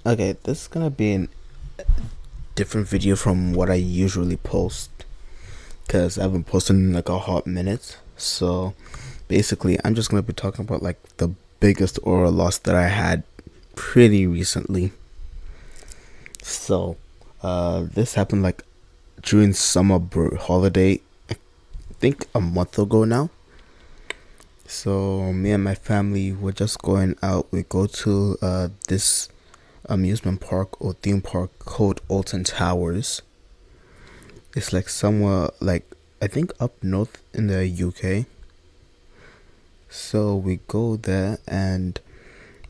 Okay, this is gonna be a different video from what I usually post because I've been posting in like a hot minute. So basically, I'm just gonna be talking about like the biggest oral loss that I had pretty recently. So, this happened like during holiday, I think a month ago now. So me and my family were just going out. We go to this amusement park or theme park called Alton Towers. It's like somewhere like I think up north in the UK. So we go there and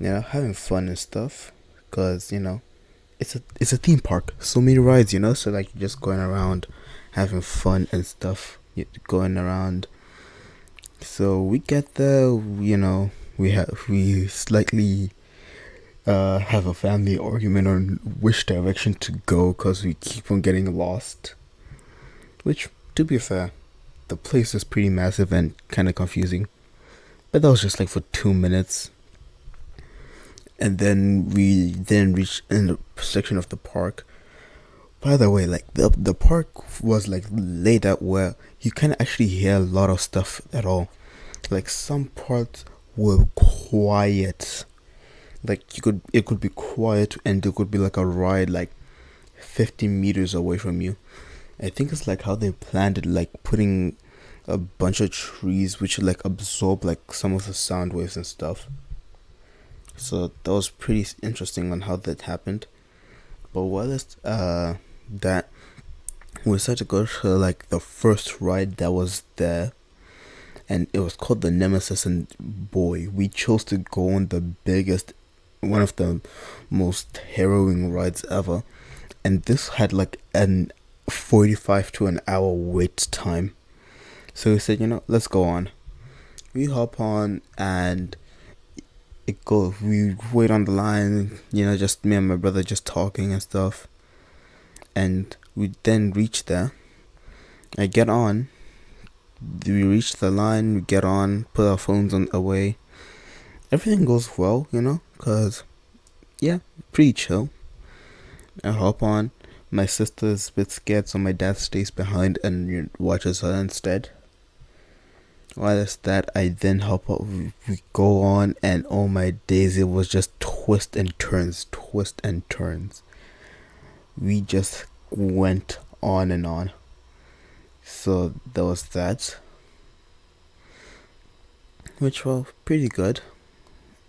having fun and stuff cuz it's a theme park. So many rides, so like you're just going around having fun and stuff. Going around. So we get there, we slightly have a family argument on which direction to go cuz we keep on getting lost. Which, to be fair, the place is pretty massive and kind of confusing. But that was just like for 2 minutes. And then we then reached in the section of the park. By the way, like the park was like laid out where you can't actually hear a lot of stuff at all. Like some parts were quiet. Like it could be quiet and there could be like a ride like 50 meters away from you. I think it's like how they planned it, like putting a bunch of trees which like absorb like some of the sound waves and stuff. So that was pretty interesting on how that happened. But while it's that we decided to go to like the first ride that was there, and it was called the Nemesis. And boy, we chose to go on the biggest, one of the most harrowing rides ever. And this had like an 45 to an hour wait time. So we said, let's go on. We hop on and it goes. We wait on the line, just me and my brother just talking and stuff. And we then reach there. I get on. We reach the line, we get on, put our phones on away. Everything goes well, cause yeah, pretty chill. I hop on. My sister's a bit scared, so my dad stays behind and watches her instead. While it's that, I then hop up. We go on, and oh my days, it was just twists and turns, twists and turns. We just went on and on. So there was that, which was pretty good.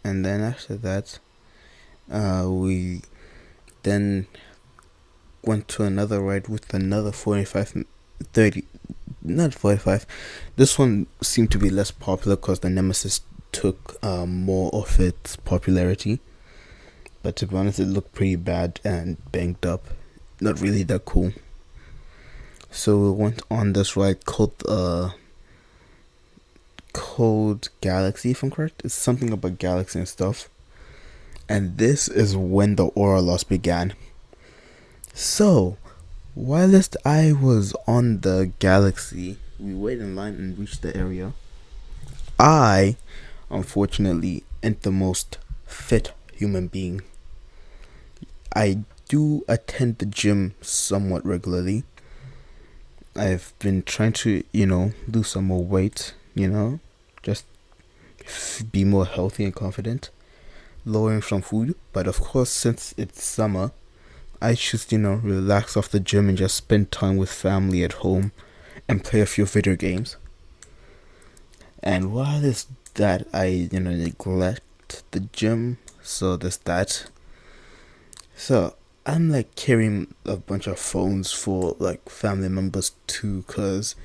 And then after that, we then went to another ride with another 45, 30, not 45. This one seemed to be less popular because the Nemesis took more of its popularity. But to be honest, it looked pretty bad and banged up. Not really that cool. So we went on this ride called Galaxy, if I'm correct. It's something about Galaxy and stuff. And this is when the aura loss began. So, whilst I was on the Galaxy, we waited in line and reached the area. I, unfortunately, ain't the most fit human being. I do attend the gym somewhat regularly. I've been trying to, lose some more weight, just be more healthy and confident, lowering some food. But of course, since it's summer, I just, relax off the gym and just spend time with family at home and play a few video games. And while it's that, I, neglect the gym. So there's that. So I'm like carrying a bunch of phones for like family members too, because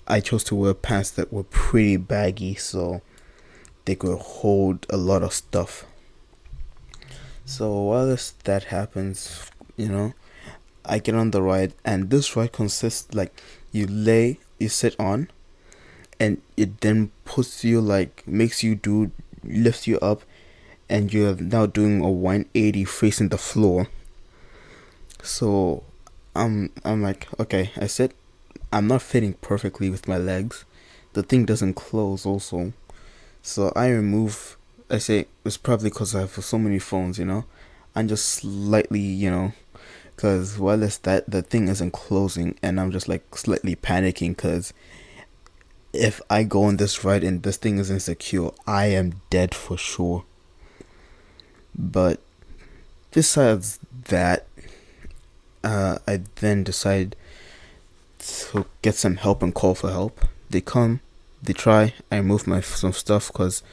I chose to wear pants that were pretty baggy so they could hold a lot of stuff. So while that happens, I get on the ride, and this ride consists like you sit on, and it then puts you like makes you do lifts you up, and you're now doing a 180 facing the floor. So I'm like, okay, I sit. I'm not fitting perfectly with my legs. The thing doesn't close also. So I say it's probably because I have so many phones. I'm just slightly, because while it's that the thing isn't closing, and I'm just like slightly panicking because if I go on this ride and this thing is insecure, I am dead for sure. But besides that, I then decide to get some help and call for help. They come, they try. I move my some stuff because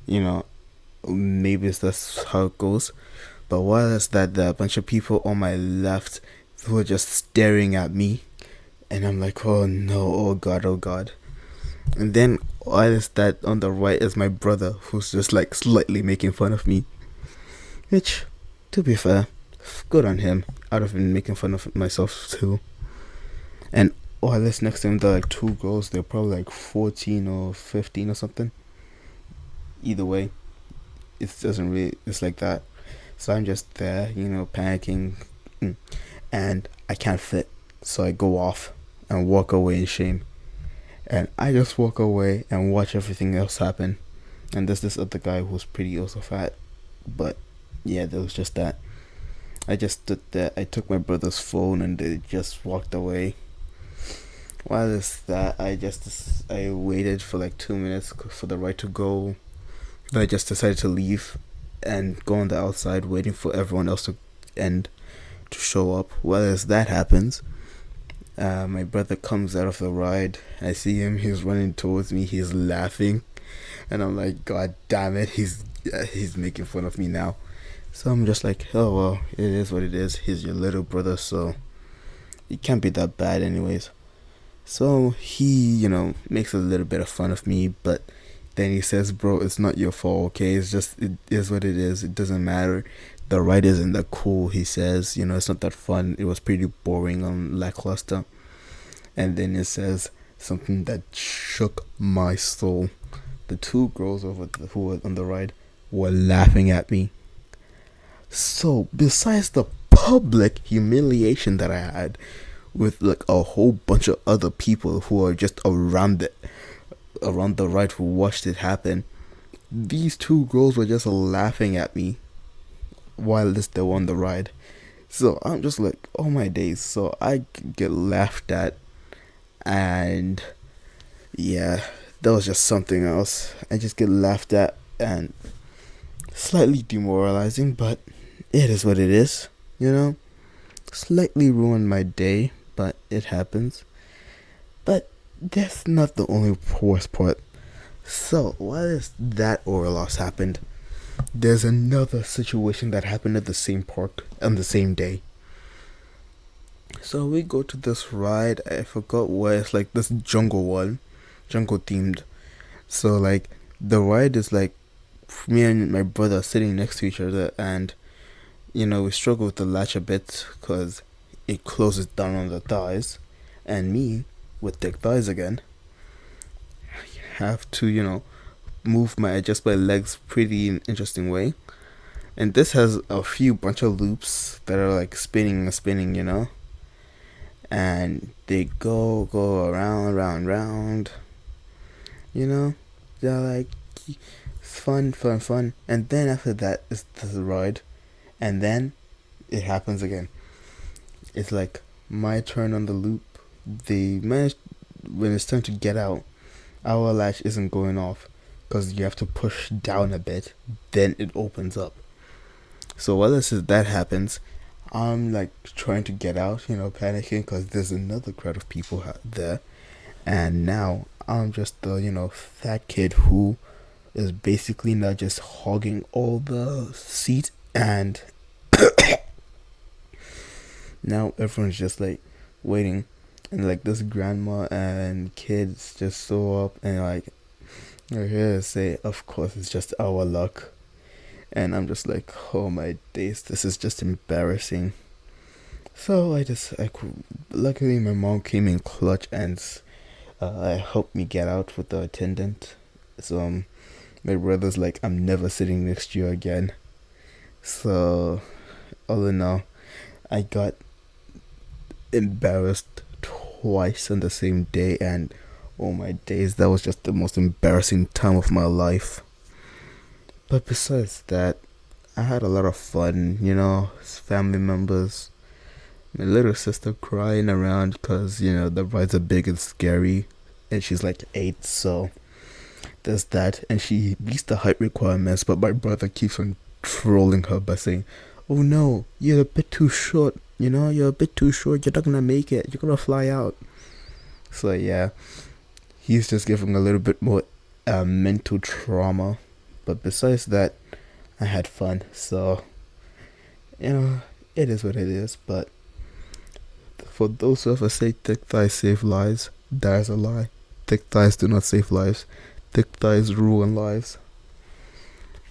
you know maybe it's that's how it goes. But while it's that, there are a bunch of people on my left who are just staring at me, and I'm like, oh no, oh god, oh god. And then while it's that, on the right is my brother who's just like slightly making fun of me, which, to be fair, good on him. I'd have been making fun of myself too. And while this next to him, there are like two girls. They're probably like 14 or 15 or something. Either way, it doesn't really. It's like that. So I'm just there, panicking, and I can't fit. So I go off and walk away in shame. And I just walk away and watch everything else happen. And there's this other guy who's pretty also fat. But yeah, there was just that. I just stood there. I took my brother's phone and they just walked away. While it's that, I waited for like 2 minutes for the ride to go. Then I just decided to leave and go on the outside, waiting for everyone else to end to show up. Well, as that happens, my brother comes out of the ride. I see him. He's running towards me. He's laughing, and I'm like, God damn it! He's making fun of me now. So I'm just like, oh well, it is what it is. He's your little brother, so it can't be that bad, anyways. So he, makes a little bit of fun of me, but then he says, bro, it's not your fault, okay? It is what it is. It doesn't matter. The ride isn't that cool, he says. It's not that fun. It was pretty boring and lackluster. And then it says something that shook my soul. The two girls who were on the ride were laughing at me. So, besides the public humiliation that I had with like a whole bunch of other people who are just around the ride who watched it happen, these two girls were just laughing at me while they were on the ride. So I'm just like, oh my days. So I get laughed at, and yeah, that was just something else. I just get laughed at, and slightly demoralizing, but it is what it is, Slightly ruined my day, but it happens. But that's not the only worst part. So, while that oral loss happened, there's another situation that happened at the same park on the same day. So we go to this ride. I forgot where. It's like this jungle themed. So like the ride is like me and my brother sitting next to each other, and we struggle with the latch a bit because it closes down on the thighs, and me with thick thighs again have to adjust my legs pretty interesting way. And this has a few bunch of loops that are like spinning and spinning, and they go around, round. They're like fun. And then after that is the ride, and then it happens again. It's like my turn on the loop. They manage when it's time to get out. Our latch isn't going off because you have to push down a bit. Then it opens up. So while that happens, I'm like trying to get out, panicking because there's another crowd of people there, and now I'm just the fat kid who is basically not just hogging all the seat, and now everyone's just like waiting, and like this grandma and kids just show up, and like they're here to say, of course it's just our luck. And I'm just like, oh my days, this is just embarrassing. So luckily my mom came in clutch and helped me get out with the attendant. So my brother's like, I'm never sitting next to you again. So all in all, I got embarrassed twice on the same day, and oh my days, that was just the most embarrassing time of my life. But besides that, I had a lot of fun, family members. My little sister crying around because, the rides are big and scary. And she's like 8, so there's that. And she meets the height requirements, but my brother keeps on trolling her by saying, "Oh no, you're a bit too short. You're a bit too short. You're not gonna make it. You're gonna fly out." So yeah, he's just giving a little bit more mental trauma. But besides that, I had fun. So, it is what it is. But for those who ever say thick thighs save lives, that is a lie. Thick thighs do not save lives. Thick thighs ruin lives.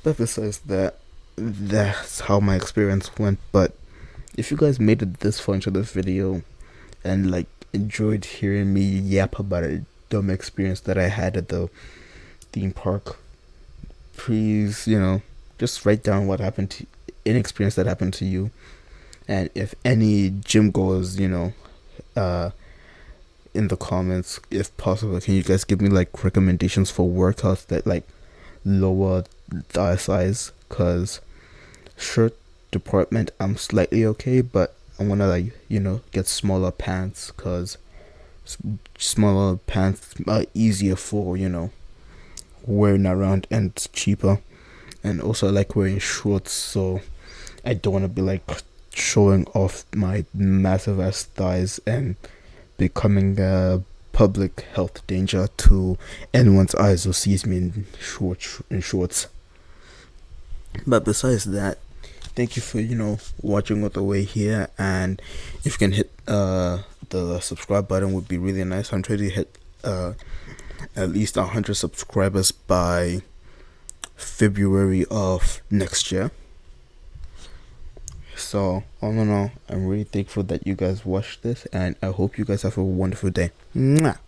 But besides that, that's how my experience went. But if you guys made it this far into the video and like enjoyed hearing me yap about a dumb experience that I had at the theme park, please, just write down what happened to an experience that happened to you. And if any gym goers, in the comments, if possible, can you guys give me like recommendations for workouts that like lower thigh size? Cause shirt department I'm slightly okay, but I wanna like get smaller pants, cause smaller pants are easier for wearing around and it's cheaper. And also I like wearing shorts, so I don't want to be like showing off my massive ass thighs and becoming a public health danger to anyone's eyes who sees me in shorts. But besides that, thank you for watching all the way here, and if you can hit the subscribe button would be really nice. I'm trying to hit at least 100 subscribers by February of next year. So all in all, I'm really thankful that you guys watched this, and I hope you guys have a wonderful day. Mwah!